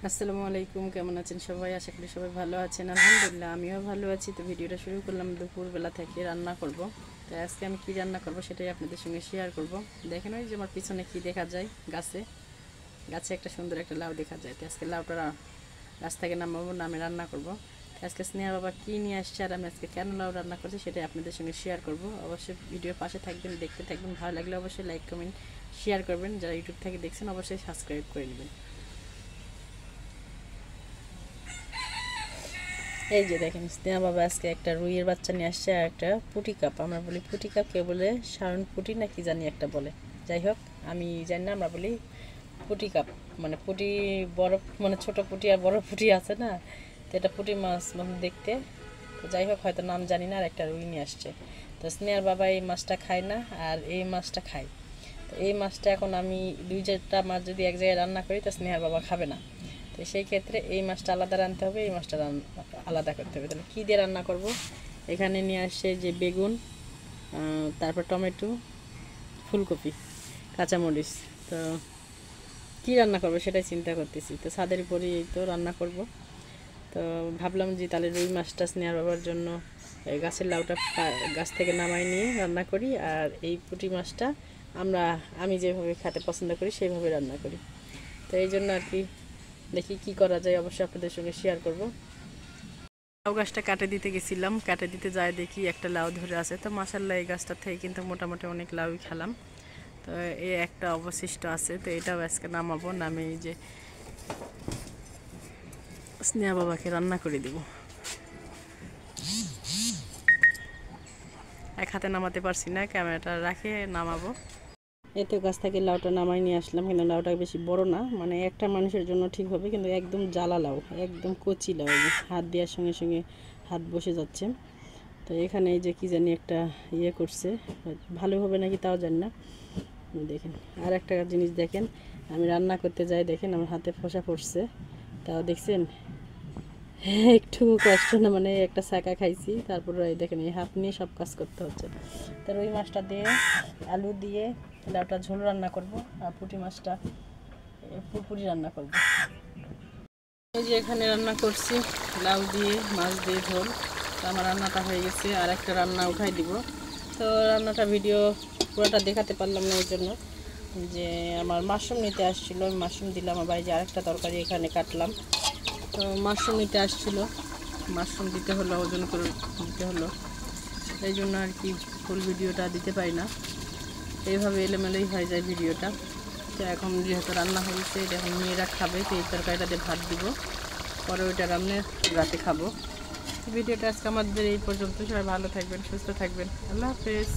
আসসালামু আলাইকুম, কেমন আছেন সবাই? আশা করি সবাই ভালো আছেন। আলহামদুলিল্লাহ আমিও ভালো আছি। তো ভিডিওটা শুরু করলাম দুপুরবেলা থেকে রান্না করব। তো আজকে আমি কি রান্না করব সেটাই আপনাদের সঙ্গে শেয়ার করব। দেখেন ওই যে আমার পিছনে কি দেখা যায়, গাছে গাছে একটা সুন্দর একটা লাউ দেখা যায়। তো আজকে লাউটা গাছ থেকে নামাবো, নামে রান্না করব। আজকে স্নেহা বাবা কী নিয়ে আসছে আর আমি আজকে কেন লাউ রান্না করছি সেটাই আপনাদের সঙ্গে শেয়ার করব। অবশ্যই ভিডিওর পাশে থাকবেন, দেখতে থাকবেন। ভালো লাগলে অবশ্যই লাইক কমেন্ট শেয়ার করবেন। যারা ইউটিউব থেকে দেখছেন অবশ্যই সাবস্ক্রাইব করে নেবেন। এই যে দেখেন স্নেহা বাবা আজকে একটা রুইয়ের বাচ্চা নিয়ে আসছে আর একটা পুঁটি কাপ। আমরা বলি পুঁটি কাপ, কেউ বলে সারণ পুঁটি না কি জানি একটা বলে। যাই হোক আমি জানি না, আমরা বলি পুঁটি কাপ। মানে পুঁটি বড়, মানে ছোট পুঁটি আর বড় পুঁটি আছে না, তো এটা পুঁটি মাছ দেখতে। তো যাই হোক হয়তো নাম জানি না। আর একটা রুই নিয়ে আসছে। তো স্নেহার বাবা এই মাছটা খায় না আর এই মাছটা খায়। তো এই মাছটা এখন আমি দুই চারটা মাছ যদি এক জায়গায় রান্না করি তো স্নেহার বাবা খাবে না। তো সেই ক্ষেত্রে এই মাছটা আলাদা রান্নতে হবে, এই মাছটা আলাদা করতে হবে। তাহলে কী দিয়ে রান্না করব? এখানে নিয়ে আসছে যে বেগুন, তারপর টমেটো, ফুলকপি, কাঁচামরিচ। তো কী রান্না করব সেটাই চিন্তা করতেছি। তো ছাদের উপরেই এই তো রান্না করব। তো ভাবলাম যে তাহলে রুই মাছটা স্নেহার বাবার জন্য গাছের লাউটা গাছ থেকে নামাই নিয়ে রান্না করি, আর এই পুঁটি মাছটা আমি যেভাবে খেতে পছন্দ করি সেইভাবে রান্না করি। তো এই জন্য আর কি দেখি কি করা যায়, অবশ্যই আপনাদের সঙ্গে শেয়ার করব। লাউ গাছটা কাটে দিতে গেছিলাম, কাটে দিতে যায় দেখি একটা লাউ ধরে আছে। তো মাশাআল্লাহ এই গাছটা থেকে কিন্তু মোটামুটি অনেক লাউই খেলাম। তো এই একটা অবশিষ্ট আছে, তো এটাও আজকে নামাবো, নামে এই যে স্নেহা বাবাকে রান্না করে দিব। এক হাতে নামাতে পারছি না, ক্যামেরাটা রাখে নামাবো। এতে গাছ থেকে লাউটা নামাই নিয়ে আসলাম, কিন্তু লাউটা বেশি বড় না, মানে একটা মানুষের জন্য ঠিক হবে, কিন্তু একদম জ্বালা লাউ, একদম কচি লাউ। হাত দেওয়ার সঙ্গে সঙ্গে হাত বসে যাচ্ছে। তো এখানে এই যে কি জানি একটা ইয়ে করছে, ভালো হবে নাকি তাও জানি না। দেখেন আর একটা জিনিস দেখেন, আমি রান্না করতে যাই দেখেন আমার হাতে ফোসা পড়ছে, তাও দেখছেন একটু কষ্ট না, মানে একটা শাঁকা খাইছি, তারপরে এই দেখেন এই হাত নিয়ে সব কাজ করতে হচ্ছে। তো রুই মাছটা দিয়ে আলু দিয়ে লাউটা ঝোল রান্না করব, আর পুঁটি মাছটা পুরপুরি রান্না করব। এই যে এখানে রান্না করছি লাউ দিয়ে মাছ দিয়ে ঝোল। তো আমার রান্নাটা হয়ে গেছে, আর একটা রান্না উঠাই দিব। তো রান্নাটা ভিডিও পুরোটা দেখাতে পারলাম না, এই জন্য যে আমার মাশরুম নিতে আসছিলো, আমি মাশরুম দিলাম। আমার বাড়ি যে আরেকটা তরকারি এখানে কাটলাম, তো মাশরুম নিতে আসছিলো, মাশরুম দিতে হলো, ওজন করে দিতে হলো। এই জন্য আর কি ফুল ভিডিওটা দিতে পারি না, এইভাবে এলোমেলোই হয়ে যায় ভিডিওটা। তো এখন যেহেতু রান্না হয়েছে, এটা এখন মেয়েরা খাবে, তো এই তরকারিটা দিয়ে ভাত দিব, পরে ওইটা রান্না রাতে খাবো। ভিডিওটা আজকে আমাদের এই পর্যন্ত। সবাই ভালো থাকবেন, সুস্থ থাকবেন। আল্লাহ হাফেজ।